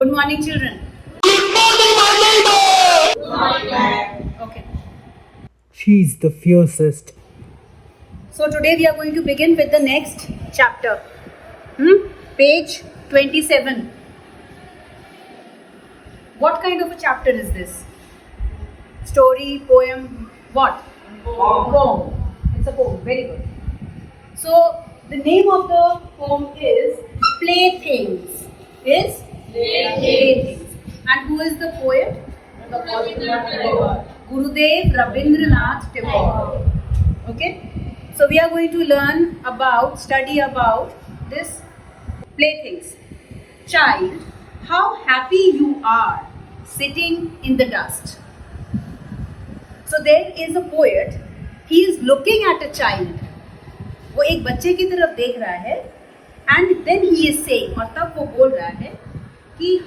Good morning, children. Good morning, my neighbor! Good morning, ma'am. Okay. She's the fiercest. So today we are going to begin with the next chapter. Page 27. What kind of a chapter is this? Story, poem, what? Poem. It's a poem. Very good. So the name of the poem is Playthings. Is Playthings. And who is the poet? Gurudev Rabindranath Tagore. Okay? So we are going to study about this playthings. Child, how happy you are sitting in the dust. So there is a poet, he is looking at a child. वो एक बच्चे की तरफ देख रहा है and then he is saying, और तब वो बोल रहा है कि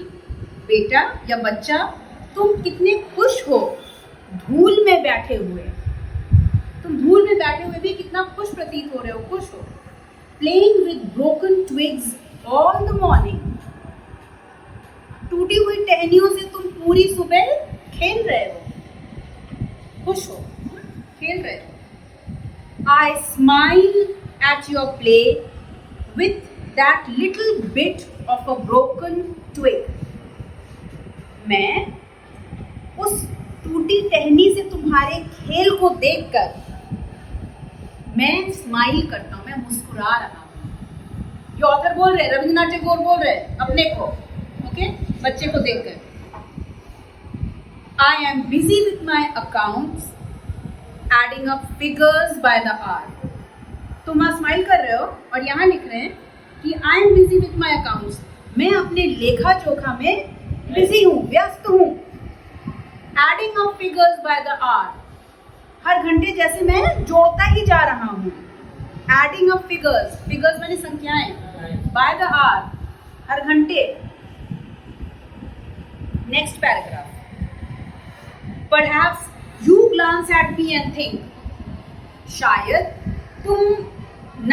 बेटा या बच्चा तुम कितने खुश हो धूल में बैठे हुए. तुम धूल में बैठे हुए भी कितना खुश प्रतीत हो रहे हो, खुश हो. Playing with broken twigs all the morning. टूटी हुई टहनियों से तुम पूरी सुबह खेल रहे हो, खुश हो, खेल रहे हो. I smile at your play with that little bit of a broken twig. मैं उस टूटी टहनी से तुम्हारे खेल को देखकर मैं स्माइल करता हूँ, मैं मुस्कुरा रहा हूँ. ये ऑथर बोल रहे हैं, रविंद्रनाथ टैगोर बोल रहे हैं अपने को, ओके, बच्चे को देखकर. I am busy with my accounts adding up figures by the hour. तुम वहाँ स्माइल कर रहे हो और यहाँ लिख रहे हैं कि I am busy with my accounts. मैं अपने लेखा जोखा में बिजी हूँ, व्यस्त हूँ. Adding up figures by the hour. हर घंटे जैसे मैं जोड़ता ही जा रहा हूँ. एडिंग अप फिगर्स, फिगर्स मैंने संख्याएं, बाय द आवर, हर घंटे. Next paragraph. Perhaps you glance at me and think. शायद तुम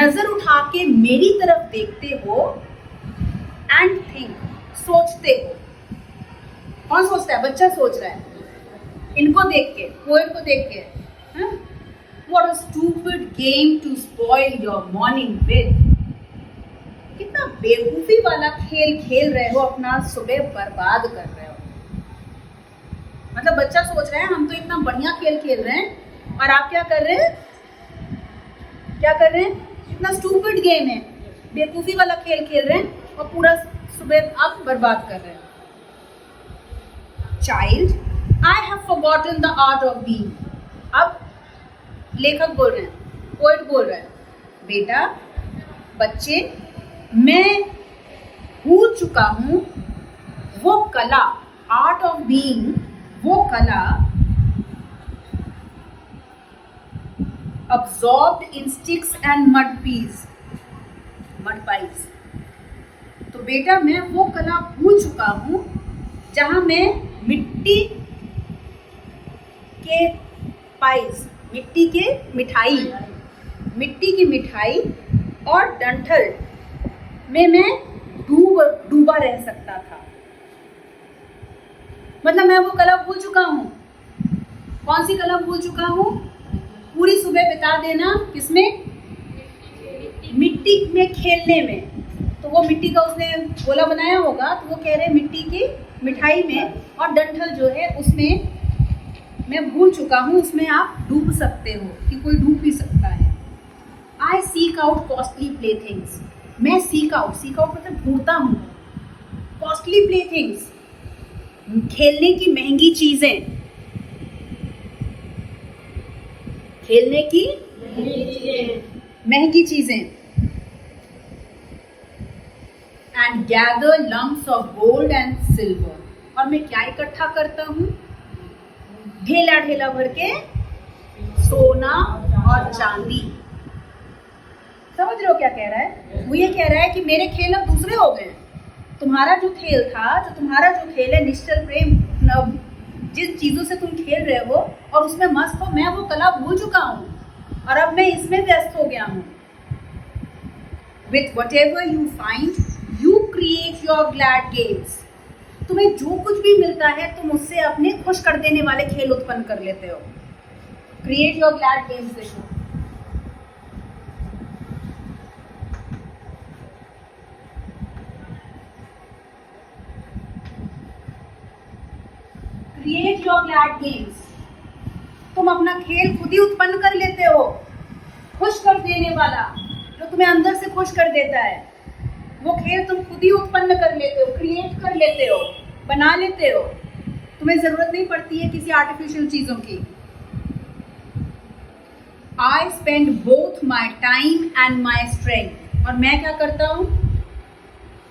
नजर उठा के मेरी तरफ देखते हो एंड थिंक, सोचते हो. कौन सोचता है? बच्चा सोच रहा है इनको देख के, पोएट को देख के. What a stupid game to spoil your morning with. कितना बेवकूफी वाला खेल खेल रहे हो, अपना सुबह बर्बाद कर रहे हो. मतलब बच्चा सोच रहा है हम तो इतना बढ़िया खेल खेल रहे हैं और आप क्या कर रहे हैं, क्या कर रहे हैं? इतना स्टूपिड गेम है, बेवकूफी वाला खेल खेल रहे हैं और पूरा सुबह आप बर्बाद कर रहे हैं. Child, I have forgotten the art of being. अब लेखक बोल रहे हैं, पोएट बोल रहे हैं, बेटा, बच्चे, मैं भूल चुका हूँ वो कला, आर्ट ऑफ बीइंग, वो कला absorbed in sticks and mud pies. तो बेटा मैं वो कला भूल चुका हूँ जहाँ मैं मिट्टी के पाइस, मिट्टी की मिठाई और डंठल में मैं डूबा रह सकता था. मतलब मैं वो कला भूल चुका हूँ. कौन सी कला भूल चुका हूँ? पूरी सुबह बिता देना किसमें? मिट्टी में खेलने में. तो वो मिट्टी का उसने गोला बनाया होगा, तो वो कह रहे हैं मिट्टी की मिठाई में और डंठल जो है उसमें मैं भूल चुका हूँ, उसमें आप डूब सकते हो, कि कोई डूब भी सकता है. आई seek out costly play things. मैं सीक आउट मतलब ढूंढता हूँ. कॉस्टली प्ले थिंग्स, खेलने की महंगी चीजें, खेलने की महंगी चीजें. And gather lumps of gold and silver. और मैं क्या इकट्ठा करता हूँ? ढेला ढेला भर के सोना और चांदी. समझ रहे हो क्या कह रहा है? वो ये कह रहा है कि मेरे खेल अब दूसरे हो गए. तुम्हारा जो खेल था, तुम्हारा जो खेल है निश्चल प्रेम, जिन चीजों से तुम खेल रहे हो और उसमें मस्त हो, मैं वो कला भूल चुका हूँ और अब मैं इसमें व्यस्त हो गया हूँ. With whatever you find, you create your glad games. तुम्हें जो कुछ भी मिलता है तुम उससे अपने खुश कर देने वाले खेल उत्पन्न कर लेते हो। Create your glad games. देखो क्रिएट योर ग्लैड गेम्स। तुम अपना खेल खुद ही उत्पन्न कर लेते हो, खुश कर देने वाला, जो तुम्हें अंदर से खुश कर देता है, वो खेल तुम खुद ही उत्पन्न कर लेते हो, क्रिएट कर लेते हो, बना लेते हो। तुम्हें जरूरत नहीं पड़ती है किसी आर्टिफिशियल चीजों की। I spend both my time and my strength. और मैं क्या करता हूं?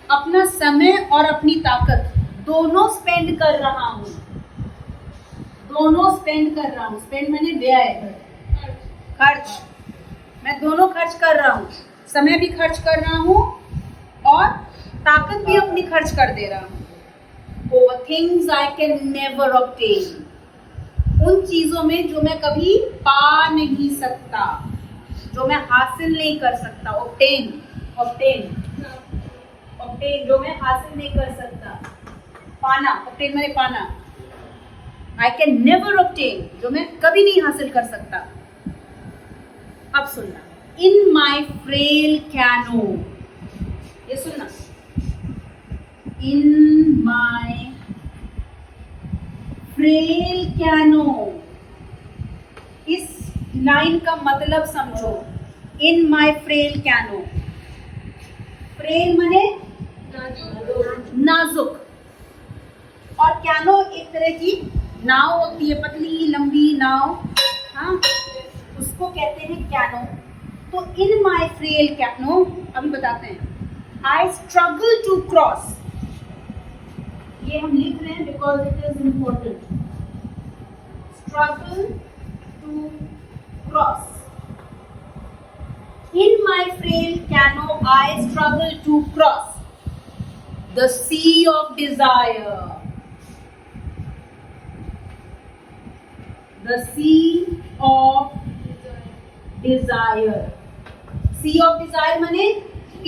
अपना समय और अपनी ताकत दोनों स्पेंड कर रहा हूं। दोनों स्पेंड कर रहा हूं। स्पेंड मैंने व्यय, खर्च। मैं दोनों खर्च कर रहा हूं, समय भी खर्च कर रहा हूं और ताकत भी अपनी खर्च कर दे रहा हूं। Over things I can never obtain. उन चीजों में जो मैं कभी पा नहीं सकता, जो मैं हासिल नहीं कर सकता। ऑब्टेन, ऑब्टेन, ऑब्टेन, जो मैं हासिल नहीं कर सकता। पाना, ऑब्टेन मैंने पाना। आई कैन नेवर ऑब्टेन, जो मैं कभी नहीं हासिल कर सकता। अब सुनना, इन माई फ्रेल कैनो। ये सुनना, इन माई फ्रेल कैनो। इस लाइन का मतलब समझो। In my frail canoe. Frail माने नाजुक, और कैनो एक तरह की नाव होती है, पतली लंबी नाव, हाँ, उसको कहते हैं कैनो। तो इन माई फ्रेल कैनो, अभी बताते हैं। I struggle to cross. ये हम लिख रहे हैं because it is important. Struggle to cross. In my frail canoe I struggle to cross the sea of desire. The sea of desire. Sea of desire माने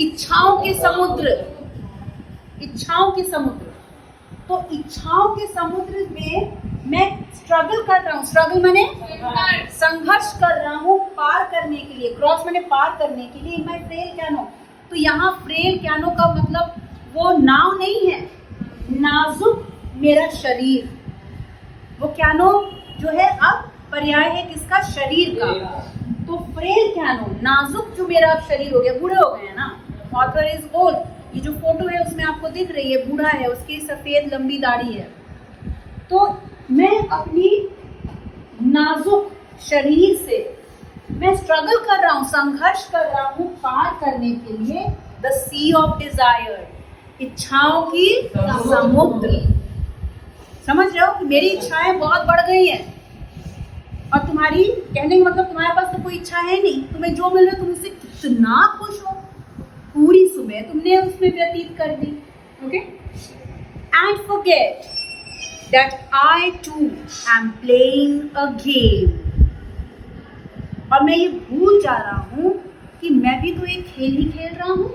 इच्छाओं के समुद्र। इच्छाओं के समुद्र। तो इच्छाओं के समुद्र में मैं स्ट्रगल कर रहा हूँ। स्ट्रगल माने संघर्ष कर रहा हूँ पार करने के लिए। क्रॉस माने पार करने के लिए। माई फ्रेल कैनो। तो यहाँ फ्रेल कैनो का मतलब वो नाव नहीं है, नाजुक मेरा शरीर। वो कैनो जो है अब पर्याय है किसका? शरीर का। तो फ्रेल कैनो, नाजुक जो मेरा अब शरीर हो गया। बूढ़े हो गए हैं ना, ऑथर इज ओल्ड। ये जो फोटो है उसमें आपको दिख रही है, बूढ़ा है, उसकी सफेद लंबी दाढ़ी है। तो मैं अपनी नाजुक शरीर से मैं स्ट्रगल कर रहा हूँ, संघर्ष कर रहा हूँ पार करने के लिए द सी ऑफ डिजायर, इच्छाओं की समुद्र। समझ रहे हो कि मेरी इच्छाएं बहुत बढ़ गई हैं और तुम्हारी, कहने का मतलब तुम्हारे पास तो कोई इच्छा है नहीं, तुम्हें जो मिल रहा है तुम उससे कितना खुश हो, पूरी सुबह तुमने उसमें व्यतीत कर दी। Okay, and forget that I too am playing a game. और मैं ये भूल जा रहा हूं कि मैं भी तो एक खेल ही खेल रहा हूं।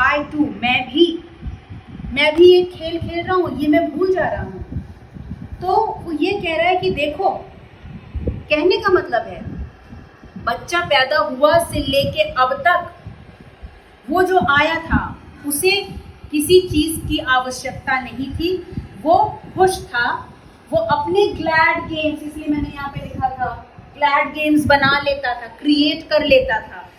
आई टू, मैं भी एक खेल खेल रहा हूं, ये मैं भूल जा रहा हूं। तो वो ये कह रहा है कि देखो, कहने का मतलब है बच्चा पैदा हुआ से लेके अब तक वो जो आया था उसे किसी चीज की आवश्यकता नहीं थी, वो खुश था, वो अपने ग्लैड गेम्स, इसलिए मैंने यहाँ पे लिखा था ग्लैड गेम्स बना लेता था, क्रिएट कर लेता था।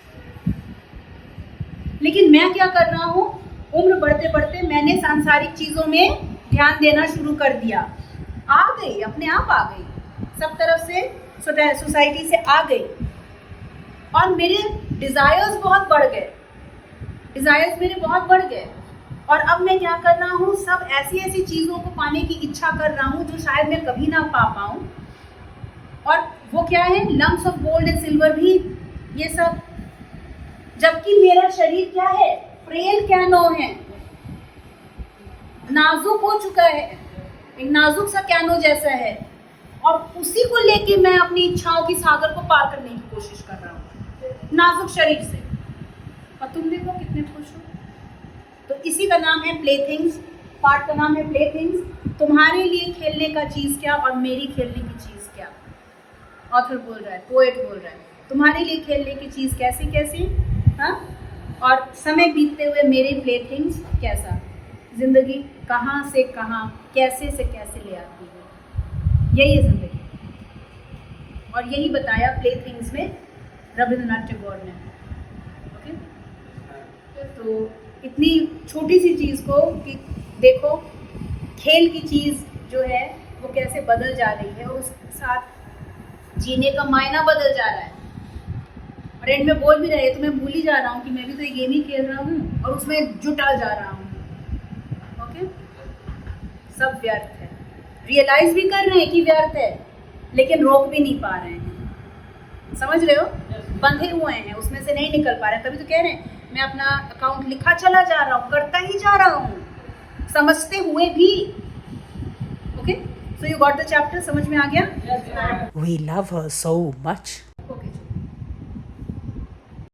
लेकिन मैं क्या कर रहा हूँ, उम्र बढ़ते बढ़ते मैंने सांसारिक चीजों में ध्यान देना शुरू कर दिया। आ गई, अपने आप आ गई, सब तरफ से सोसाइटी से आ गई और मेरे डिजायर्स बहुत बढ़ गए, डिजायर्स मेरे बहुत बढ़ गए। और अब मैं क्या कर रहा हूँ, सब ऐसी ऐसी चीजों को पाने की इच्छा कर रहा हूँ जो शायद मैं कभी ना पा पाऊँ। और वो क्या है, lumps of gold and silver भी, ये सब। जबकि मेरा शरीर क्या है, फ्रेल कैनो है, नाजुक हो चुका है, एक नाजुक सा कैनो जैसा है, और उसी को लेके मैं अपनी इच्छाओं की सागर को पार करने की कोशिश कर रहा हूँ नाजुक शरीर से। और तुम देखो कितने खुश हो। तो इसी का नाम है प्ले थिंग्स, पार्ट का नाम है प्ले थिंग्स। तुम्हारे लिए खेलने का चीज़ क्या और मेरी खेलने की चीज़ क्या। ऑथर बोल रहा है, पोएट बोल रहा है, तुम्हारे लिए खेलने की चीज़ कैसी कैसी, हाँ, और समय बीतते हुए मेरे प्ले थिंग्स कैसा। ज़िंदगी कहाँ से कहाँ, कैसे से कैसे ले आती है, यही है ज़िंदगी। और यही बताया प्ले थिंग्स में रविंद्रनाथ टैगोर ने। ओके, तो इतनी छोटी सी चीज़ को कि देखो खेल की चीज़ जो है वो कैसे बदल जा रही है और उसके साथ जीने का मायना बदल जा रहा है। और एंड में बोल भी रहे तो मैं भूल ही जा रहा हूँ कि मैं भी तो ये गेम ही खेल रहा हूँ और उसमें जुटा जा रहा हूँ। ओके, सब व्यर्थ है, रियलाइज भी कर रहे हैं कि व्यर्थ है, लेकिन रोक भी नहीं पा रहे हैं। समझ रहे हो, बंधे हुए हैं, उसमें से नहीं निकल पा रहे हैं। तभी तो कह रहे हैं मैं अपना अकाउंट लिखा चला जा रहा हूँ, करता ही जा रहा हूँ, समझते हुए भी। Okay, so you got the chapter, समझ में आ गया? We love her so much.